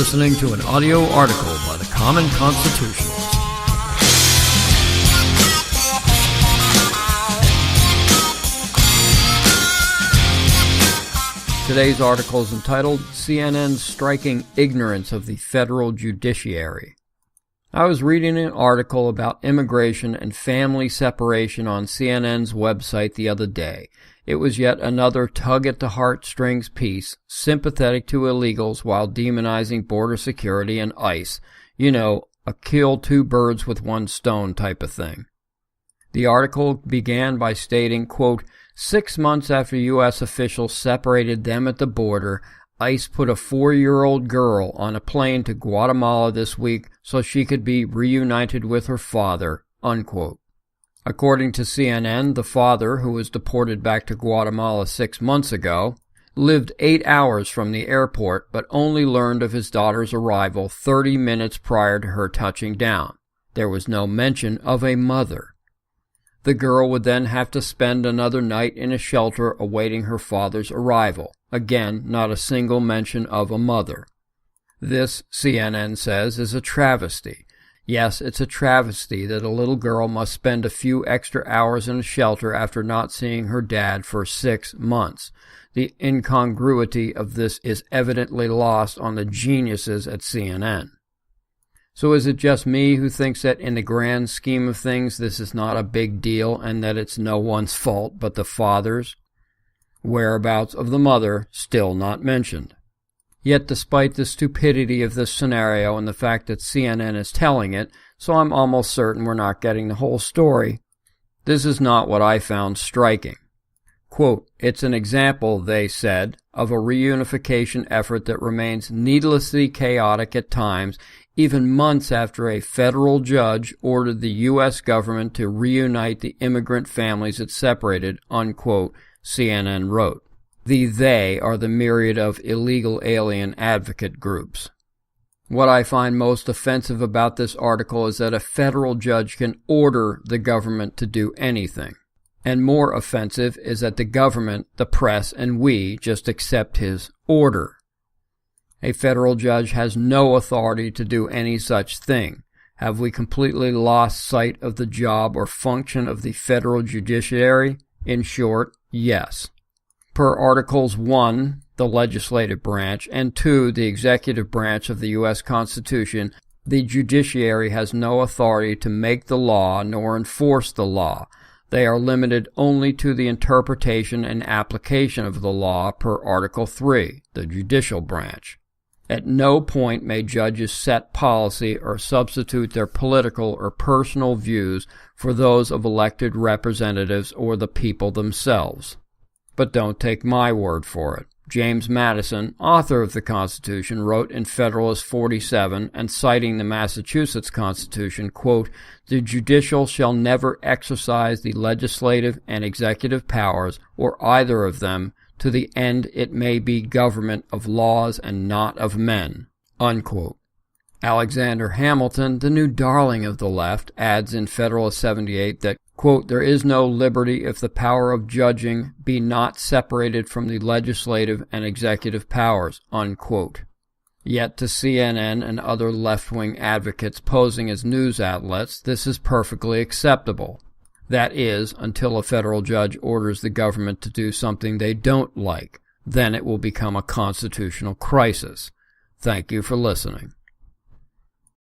listening to an audio article by the Common Constitutionalist. Today's article is entitled, CNN's Striking Ignorance of the Federal Judiciary. I was reading an article about immigration and family separation on CNN's website the other day. It was yet another tug-at-the-heartstrings piece, sympathetic to illegals while demonizing border security and ICE. You know, a kill two birds with one stone type of thing. The article began by stating, quote, 6 months after U.S. officials separated them at the border, ICE put a 4-year-old girl on a plane to Guatemala this week so she could be reunited with her father, unquote. According to CNN, the father, who was deported back to Guatemala 6 months ago, lived 8 hours from the airport but only learned of his daughter's arrival 30 minutes prior to her touching down. There was no mention of a mother. The girl would then have to spend another night in a shelter awaiting her father's arrival. Again, not a single mention of a mother. This, CNN says, is a travesty. Yes, it's a travesty that a little girl must spend a few extra hours in a shelter after not seeing her dad for 6 months. The incongruity of this is evidently lost on the geniuses at CNN. So is it just me who thinks that in the grand scheme of things this is not a big deal and that it's no one's fault but the father's? Whereabouts of the mother still not mentioned. Yet despite the stupidity of this scenario and the fact that CNN is telling it, so I'm almost certain we're not getting the whole story, this is not what I found striking. Quote, it's an example, they said, of a reunification effort that remains needlessly chaotic at times, even months after a federal judge ordered the U.S. government to reunite the immigrant families it separated, unquote, CNN wrote. The they are the myriad of illegal alien advocate groups. What I find most offensive about this article is that a federal judge can order the government to do anything. And more offensive is that the government, the press, and we just accept his order. A federal judge has no authority to do any such thing. Have we completely lost sight of the job or function of the federal judiciary? In short, yes. Per Articles 1, the legislative branch, and 2, the executive branch of the U.S. Constitution, the judiciary has no authority to make the law nor enforce the law. They are limited only to the interpretation and application of the law per Article 3, the judicial branch. At no point may judges set policy or substitute their political or personal views for those of elected representatives or the people themselves. But don't take my word for it. James Madison, author of the Constitution, wrote in Federalist 47, and citing the Massachusetts Constitution, quote, the judicial shall never exercise the legislative and executive powers, or either of them, to the end it may be government of laws and not of men, unquote. Alexander Hamilton, the new darling of the left, adds in Federalist 78 that, quote, there is no liberty if the power of judging be not separated from the legislative and executive powers, unquote. Yet to CNN and other left-wing advocates posing as news outlets, this is perfectly acceptable. That is, until a federal judge orders the government to do something they don't like. Then it will become a constitutional crisis. Thank you for listening.